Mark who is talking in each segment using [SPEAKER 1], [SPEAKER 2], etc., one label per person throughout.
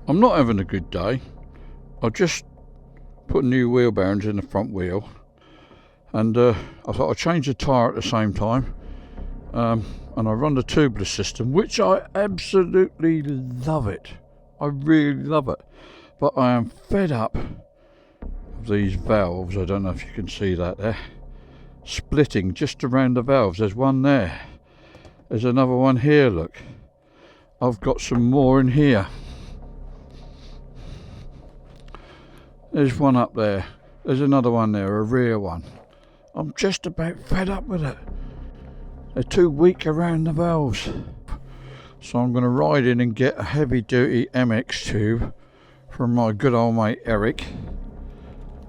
[SPEAKER 1] I'm not having a good day. I just put new wheel bearings in the front wheel, and I thought I'd change the tyre at the same time, and I run the tubeless system, which I absolutely love it. I really love it, but I am fed up of these valves. I don't know if you can see that there, splitting just around the valves. There's one there, there's another one here, look. I've got some more in here. There's one up there, there's another one there, a rear one. I'm just about fed up with it. They're too weak around the valves. So I'm going to ride in and get a heavy duty MX tube from my good old mate Eric,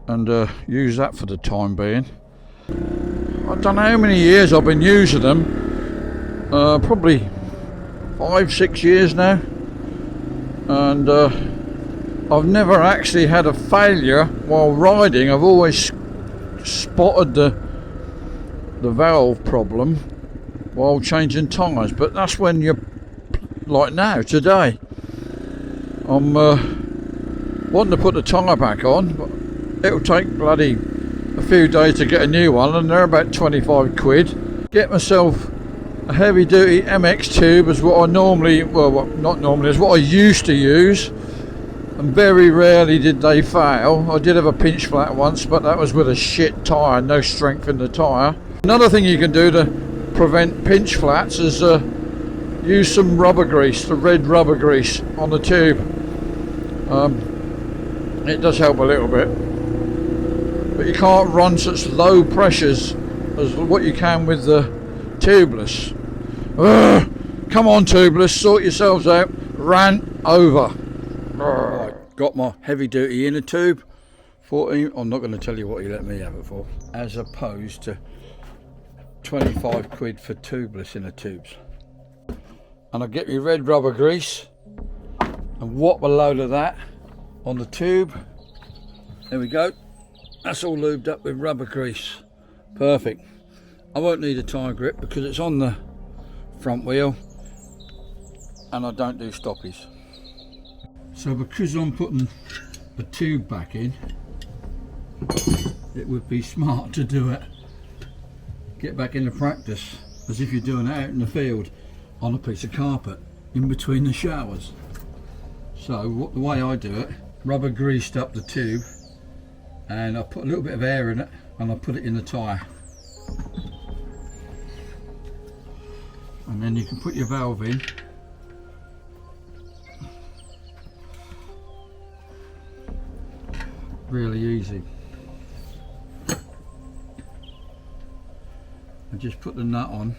[SPEAKER 1] and use that for the time being. I don't know how many years I've been using them, probably 5-6 years now, and I've never actually had a failure while riding. I've always spotted the valve problem while changing tyres, but that's when you're like now, today. I'm wanting to put the tyre back on, but it'll take bloody a few days to get a new one, and they're about 25 quid. Get myself a heavy duty MX tube is what I normally, well, not normally, is what I used to use, and very rarely did they fail. I did have a pinch flat once, but that was with a shit tyre, no strength in the tyre. Another thing you can do to prevent pinch flats is use some rubber grease, the red rubber grease on the tube. It does help a little bit, but you can't run such low pressures as what you can with the tubeless. Come on tubeless, sort yourselves out. Ran over. Got my heavy duty inner tube, 14. I'm not going to tell you what he let me have it for, as opposed to 25 quid for tubeless inner tubes. And I get my red rubber grease and whop a load of that on the tube. There we go. That's all lubed up with rubber grease. Perfect. I won't need a tyre grip because it's on the front wheel, and I don't do stoppies. So because I'm putting the tube back in, it would be smart to do it, get back into practice as if you're doing it out in the field on a piece of carpet in between the showers. So the way I do it, rubber greased up the tube, and I put a little bit of air in it, and I put it in the tyre, and then you can put your valve in. Really easy. And just put the nut on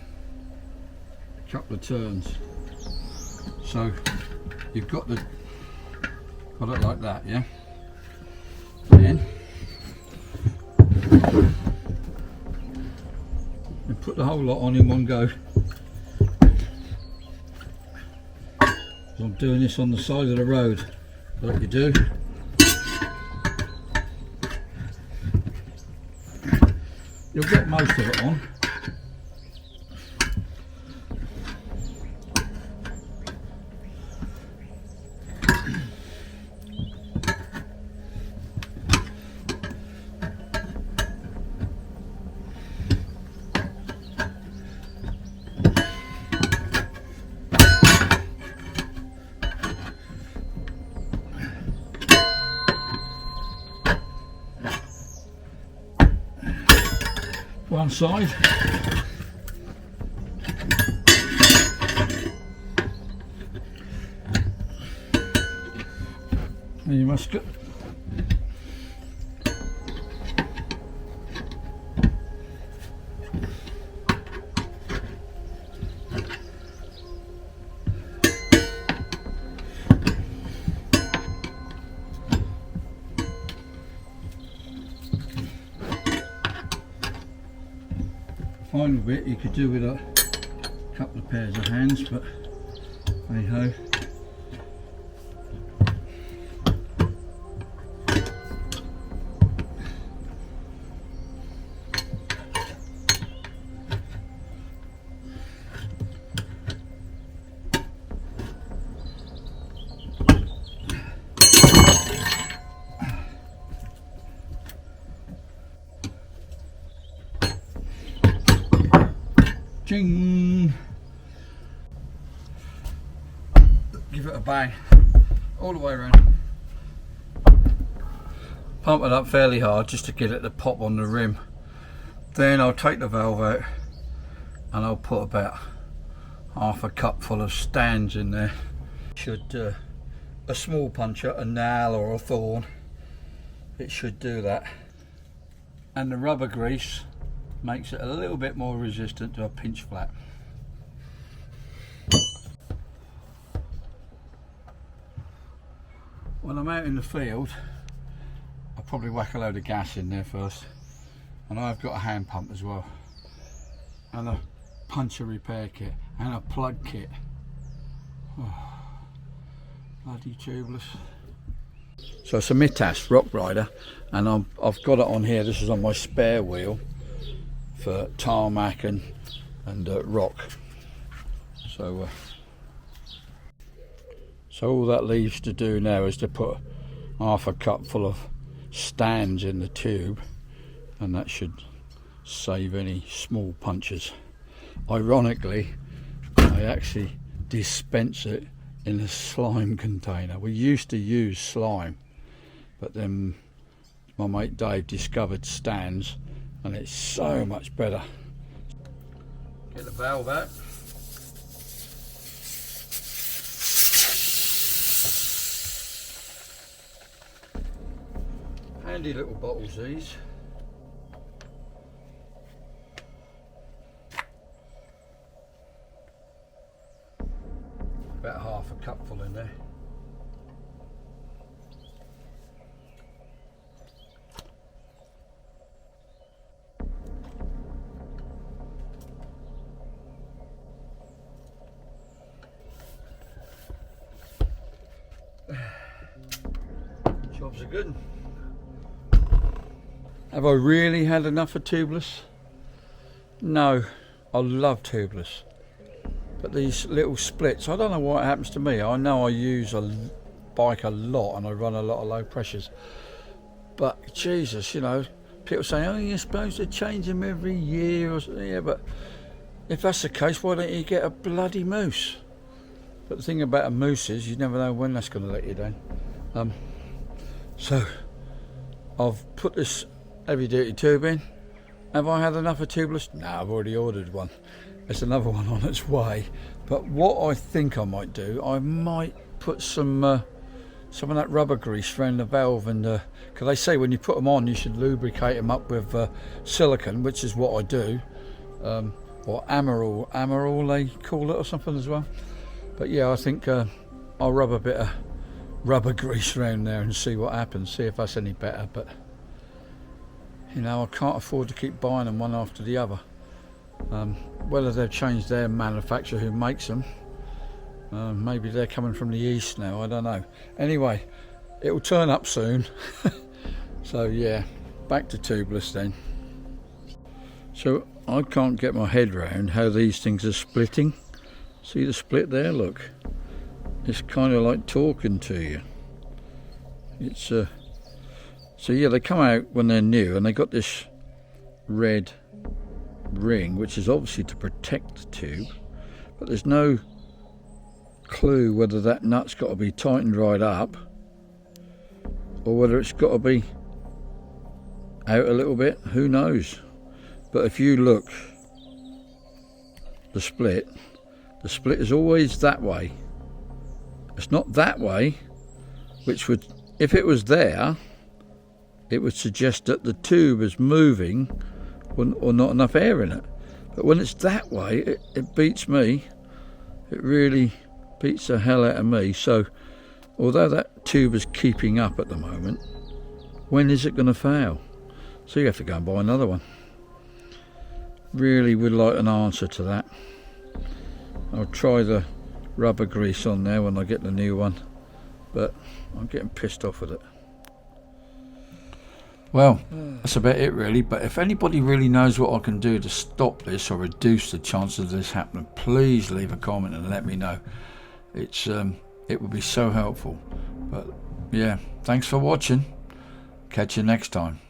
[SPEAKER 1] a couple of turns. So you've got it like that, yeah? Then and put the whole lot on in one go. I'm doing this on the side of the road, like you do. You'll get most of it on. One side. And you must get final bit you could do with a couple of pairs of hands, but hey ho. Ching! Give it a bang all the way around. Pump it up fairly hard just to get it to pop on the rim. Then I'll take the valve out and I'll put about half a cup full of stands in there. Should a small puncher, a nail or a thorn, it should do that. And the rubber grease makes it a little bit more resistant to a pinch flat. When I'm out in the field, I'll probably whack a load of gas in there first, and I've got a hand pump as well, and a puncher repair kit and a plug kit. Oh, bloody tubeless. So it's a Mitas Rock Rider, and I've got it on here. This is on my spare wheel for tarmac and rock. So all that leaves to do now is to put half a cup full of stands in the tube, and that should save any small punches. Ironically, I actually dispense it in a slime container. We used to use slime, but then my mate Dave discovered stands, and it's so much better. Get the valve out. Handy little bottles these. About half a cupful in there. Job's a good one. Have I really had enough of tubeless? No, I love tubeless. But these little splits, I don't know what happens to me. I know I use a bike a lot and I run a lot of low pressures. But Jesus, you know, people say, oh, you're supposed to change them every year or something. Yeah, but if that's the case, why don't you get a bloody moose? But the thing about a moose is you never know when that's going to let you down. So I've put this heavy duty tube in. Have I had enough of tubeless? No, I've already ordered one. There's another one on its way. But what I think I might do, I might put some of that rubber grease around the valve, and because they say when you put them on you should lubricate them up with silicone, which is what I do, or Amarol they call it, or something as well. But yeah, I think I'll rub a bit of rubber grease around there and see what happens, see if that's any better. But you know, I can't afford to keep buying them one after the other. Whether they've changed their manufacturer who makes them, maybe they're coming from the east now, I don't know. Anyway, it will turn up soon. So yeah, back to tubeless then. So I can't get my head round how these things are splitting. See the split there, look. It's kind of like talking to you. It's so yeah, they come out when they're new and they got this red ring, which is obviously to protect the tube, but there's no clue whether that nut's got to be tightened right up or whether it's got to be out a little bit. Who knows? But if you look, the split is always that way. It's not that way, which would, if it was there, it would suggest that the tube is moving or not enough air in it. But when it's that way, it beats me. It really beats the hell out of me. So although that tube is keeping up at the moment, when is it going to fail? So you have to go and buy another one. Really would like an answer to that. I'll try the rubber grease on there when I get the new one, but I'm getting pissed off with it. Well, that's about it really, but if anybody really knows what I can do to stop this or reduce the chances of this happening, please leave a comment and let me know. It would be so helpful. But yeah, thanks for watching. Catch you next time.